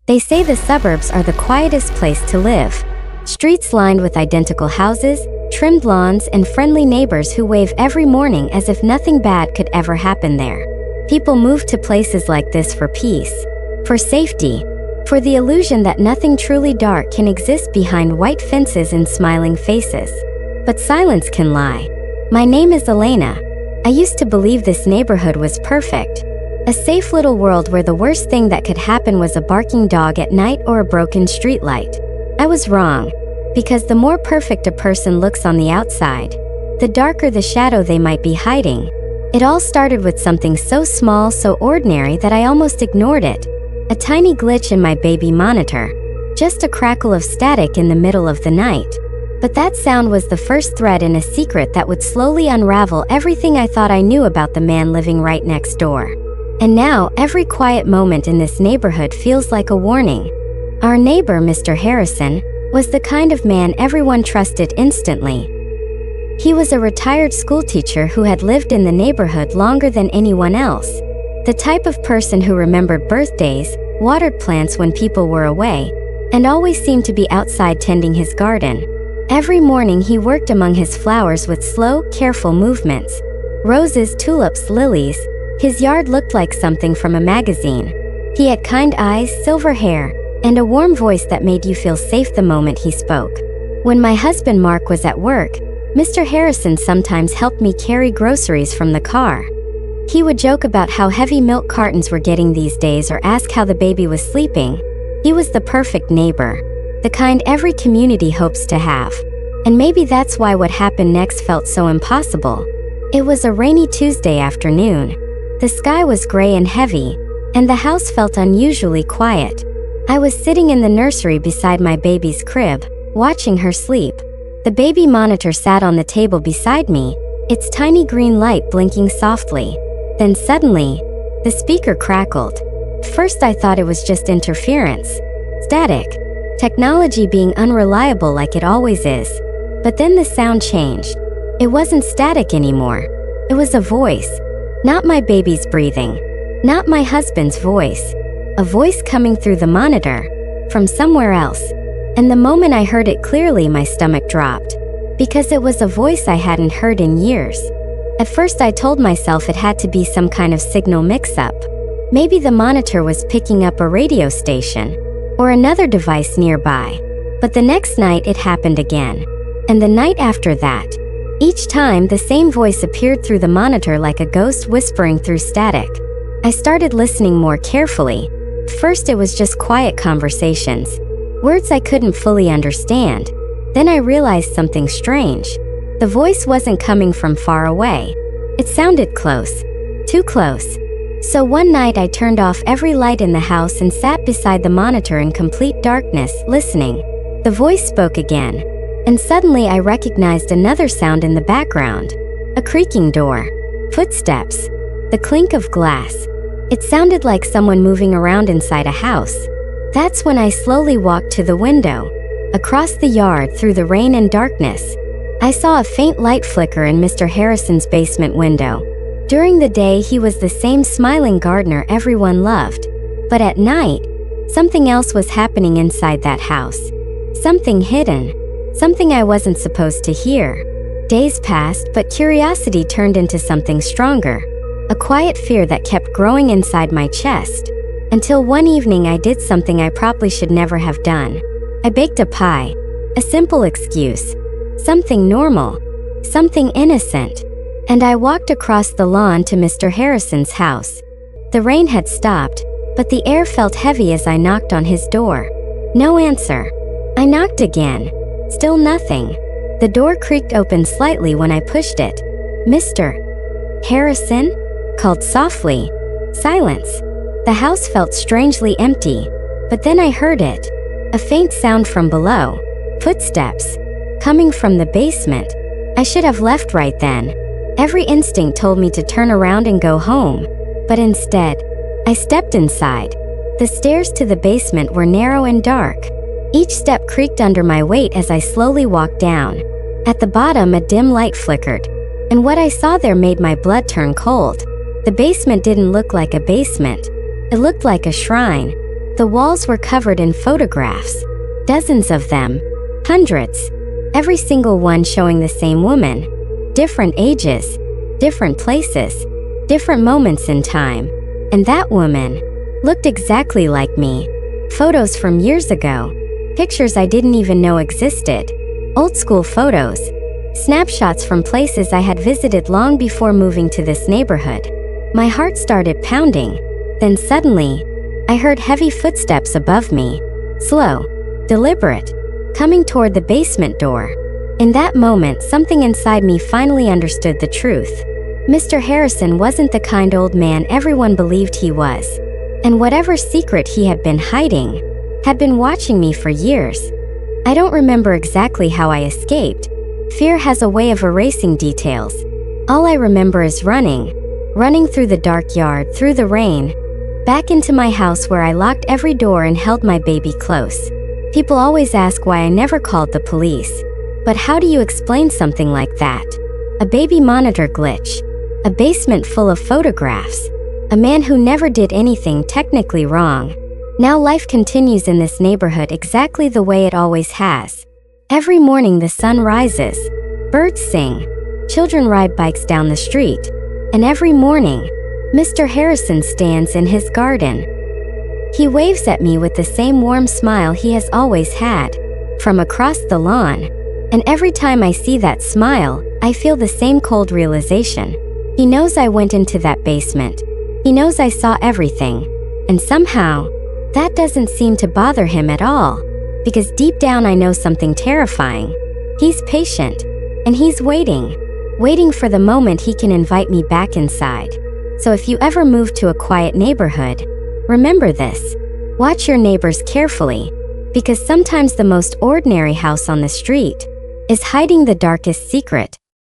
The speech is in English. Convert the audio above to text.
They say the suburbs are the quietest place to live. Streets lined with identical houses, trimmed lawns, and friendly neighbors who wave every morning as if nothing bad could ever happen there. People move to places like this for peace, for safety, for the illusion that nothing truly dark can exist behind white fences and smiling faces. But silence can lie. My name is Elena. I used to believe this neighborhood was perfect. A safe little world where the worst thing that could happen was a barking dog at night or a broken streetlight. I was wrong, because the more perfect a person looks on the outside, the darker the shadow they might be hiding. It all started with something so small, so ordinary that I almost ignored it. A tiny glitch in my baby monitor. Just a crackle of static in the middle of the night. But that sound was the first thread in a secret that would slowly unravel everything I thought I knew about the man living right next door. And now, every quiet moment in this neighborhood feels like a warning. Our neighbor, Mr. Harrison, was the kind of man everyone trusted instantly. He was a retired schoolteacher who had lived in the neighborhood longer than anyone else. The type of person who remembered birthdays, watered plants when people were away, and always seemed to be outside tending his garden. Every morning he worked among his flowers with slow, careful movements. Roses, tulips, lilies. His yard looked like something from a magazine. He had kind eyes, silver hair, and a warm voice that made you feel safe the moment he spoke. When my husband Mark was at work, Mr. Harrison sometimes helped me carry groceries from the car. He would joke about how heavy milk cartons were getting these days or ask how the baby was sleeping. He was the perfect neighbor, the kind every community hopes to have. And maybe that's why what happened next felt so impossible. It was a rainy Tuesday afternoon. The sky was gray and heavy, and the house felt unusually quiet. I was sitting in the nursery beside my baby's crib, watching her sleep. The baby monitor sat on the table beside me, its tiny green light blinking softly. Then suddenly, the speaker crackled. First I thought it was just interference. Static. Technology being unreliable like it always is. But then the sound changed. It wasn't static anymore. It was a voice. Not my baby's breathing. Not my husband's voice. A voice coming through the monitor. From somewhere else. And the moment I heard it clearly, my stomach dropped. Because it was a voice I hadn't heard in years. At first I told myself it had to be some kind of signal mix-up. Maybe the monitor was picking up a radio station. Or another device nearby. But the next night it happened again. And the night after that. Each time the same voice appeared through the monitor like a ghost whispering through static. I started listening more carefully. First it was just quiet conversations. Words I couldn't fully understand. Then I realized something strange. The voice wasn't coming from far away. It sounded close. Too close. So one night I turned off every light in the house and sat beside the monitor in complete darkness, listening. The voice spoke again. And suddenly I recognized another sound in the background. A creaking door. Footsteps. The clink of glass. It sounded like someone moving around inside a house. That's when I slowly walked to the window. Across the yard through the rain and darkness. I saw a faint light flicker in Mr. Harrison's basement window. During the day he was the same smiling gardener everyone loved. But at night, something else was happening inside that house. Something hidden. Something I wasn't supposed to hear. Days passed, but curiosity turned into something stronger. A quiet fear that kept growing inside my chest. Until one evening I did something I probably should never have done. I baked a pie. A simple excuse. Something normal. Something innocent. And I walked across the lawn to Mr. Harrison's house. The rain had stopped, but the air felt heavy as I knocked on his door. No answer. I knocked again. Still nothing. The door creaked open slightly when I pushed it. Mr. Harrison? Called softly. Silence. The house felt strangely empty. But then I heard it. A faint sound from below. Footsteps. Coming from the basement. I should have left right then. Every instinct told me to turn around and go home. But instead, I stepped inside. The stairs to the basement were narrow and dark. Each step creaked under my weight as I slowly walked down. At the bottom, a dim light flickered. And what I saw there made my blood turn cold. The basement didn't look like a basement. It looked like a shrine. The walls were covered in photographs, dozens of them, hundreds, every single one showing the same woman, different ages, different places, different moments in time. And that woman looked exactly like me. Photos from years ago, pictures I didn't even know existed, old school photos, snapshots from places I had visited long before moving to this neighborhood. My heart started pounding. Then suddenly, I heard heavy footsteps above me, slow, deliberate, coming toward the basement door. In that moment, something inside me finally understood the truth. Mr. Harrison wasn't the kind old man everyone believed he was. And whatever secret he had been hiding, had been watching me for years. I don't remember exactly how I escaped. Fear has a way of erasing details. All I remember is running through the dark yard, through the rain, back into my house where I locked every door and held my baby close. People always ask why I never called the police. But how do you explain something like that? A baby monitor glitch, a basement full of photographs, a man who never did anything technically wrong. Now life continues in this neighborhood exactly the way it always has. Every morning the sun rises, birds sing, children ride bikes down the street, and every morning, Mr. Harrison stands in his garden. He waves at me with the same warm smile he has always had, from across the lawn. And every time I see that smile, I feel the same cold realization. He knows I went into that basement. He knows I saw everything. And somehow, that doesn't seem to bother him at all. Because deep down I know something terrifying. He's patient. And he's waiting for the moment he can invite me back inside. So if you ever move to a quiet neighborhood, remember this. Watch your neighbors carefully. Because sometimes the most ordinary house on the street is hiding the darkest secret.